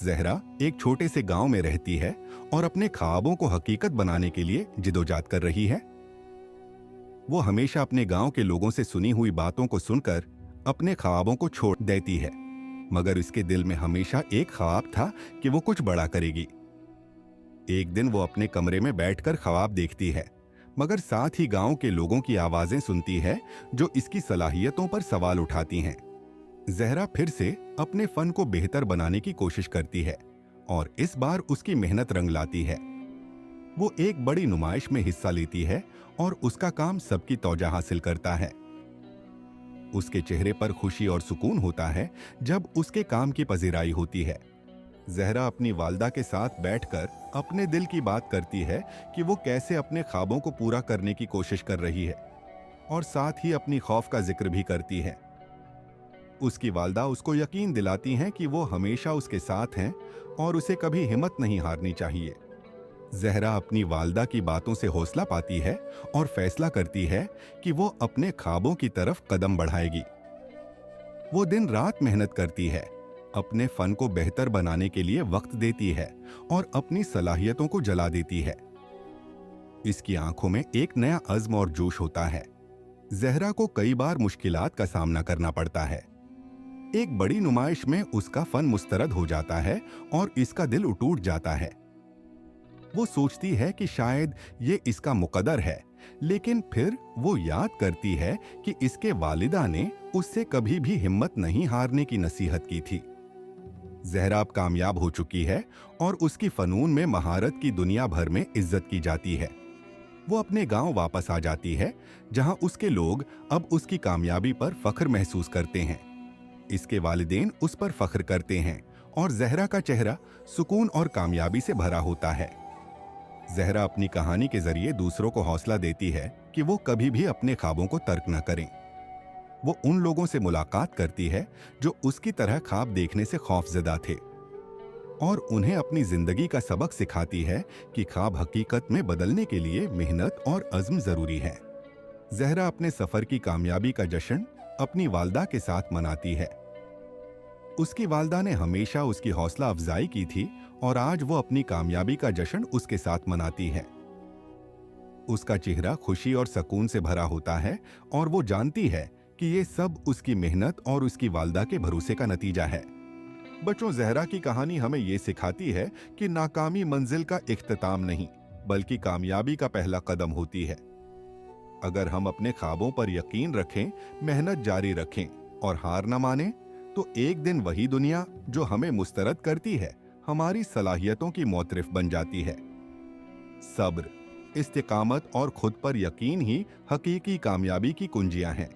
जहरा एक छोटे से गांव में रहती है और अपने ख्वाबों को हकीकत बनाने के लिए जिदोजाहद कर रही है। वो हमेशा अपने गांव के लोगों से सुनी हुई बातों को सुनकर अपने ख्वाबों को छोड़ देती है, मगर इसके दिल में हमेशा एक ख्वाब था कि वो कुछ बड़ा करेगी। एक दिन वो अपने कमरे में बैठकर ख्वाब देखती है, मगर साथ ही गांव के लोगों की आवाजें सुनती है जो इसकी सलाहियतों पर सवाल उठाती हैं। जहरा फिर से अपने फन को बेहतर बनाने की कोशिश करती है और इस बार उसकी मेहनत रंग लाती है। वो एक बड़ी नुमाइश में हिस्सा लेती है और उसका काम सबकी तौजा हासिल करता है। उसके चेहरे पर खुशी और सुकून होता है जब उसके काम की पजीराई होती है। जहरा अपनी वालदा के साथ बैठकर अपने दिल की बात करती है कि वो कैसे अपने ख्वाबों को पूरा करने की कोशिश कर रही है और साथ ही अपनी खौफ का जिक्र भी करती है। उसकी वालदा उसको यकीन दिलाती हैं कि वो हमेशा उसके साथ हैं और उसे कभी हिम्मत नहीं हारनी चाहिए। जहरा अपनी वालदा की बातों से हौसला पाती है और फैसला करती है कि वो अपने ख्वाबों की तरफ कदम बढ़ाएगी। वो दिन रात मेहनत करती है, अपने फन को बेहतर बनाने के लिए वक्त देती है और अपनी सलाहियतों को जला देती है। इसकी आंखों में एक नया अज़्म और जोश होता है। जहरा को कई बार मुश्किलात का सामना करना पड़ता है। एक बड़ी नुमाइश में उसका फन मुस्तरद हो जाता है और इसका दिल टूट जाता है। वो सोचती है कि शायद ये इसका मुकद्दर है, लेकिन फिर वो याद करती है कि इसके वालिदा ने उससे कभी भी हिम्मत नहीं हारने की नसीहत की थी। जहरा अब कामयाब हो चुकी है और उसकी फनून में महारत की दुनिया भर में इज्जत की जाती है। वो अपने गांव वापस आ जाती है, जहां उसके लोग अब उसकी कामयाबी पर फख्र महसूस करते हैं। इसके वालिदैन उस पर फख्र करते हैं और जहरा का चेहरा सुकून और कामयाबी से भरा होता है। जहरा अपनी कहानी के जरिए दूसरों को हौसला देती है कि वो कभी भी अपने ख्वाबों को तर्क न करें। वो उन लोगों से मुलाकात करती है जो उसकी तरह ख्वाब देखने से खौफजदा थे और उन्हें अपनी जिंदगी का सबक सिखाती है कि ख्वाब हकीकत में बदलने के लिए मेहनत और अज़्म जरूरी है। जहरा अपने सफर की कामयाबी का जश्न अपनी वालदा के साथ मनाती है। उसकी वालदा ने हमेशा उसकी हौसला अफजाई की थी और आज वो अपनी कामयाबी का जश्न उसके साथ मनाती है। उसका चेहरा खुशी और सुकून से भरा होता है और वो जानती है कि ये सब उसकी मेहनत और उसकी वालदा के भरोसे का नतीजा है। बच्चों, जहरा की कहानी हमें ये सिखाती है कि नाकामी मंजिल का इख्तिताम नहीं, बल्कि कामयाबी का पहला कदम होती है। अगर हम अपने ख्वाबों पर यकीन रखें, मेहनत जारी रखें और हार न माने, तो एक दिन वही दुनिया जो हमें मुस्तरद करती है हमारी सलाहियतों की मोतरिफ बन जाती है। सब्र, इस्तिकामत और खुद पर यकीन ही हकीकी कामयाबी की कुंजियां हैं।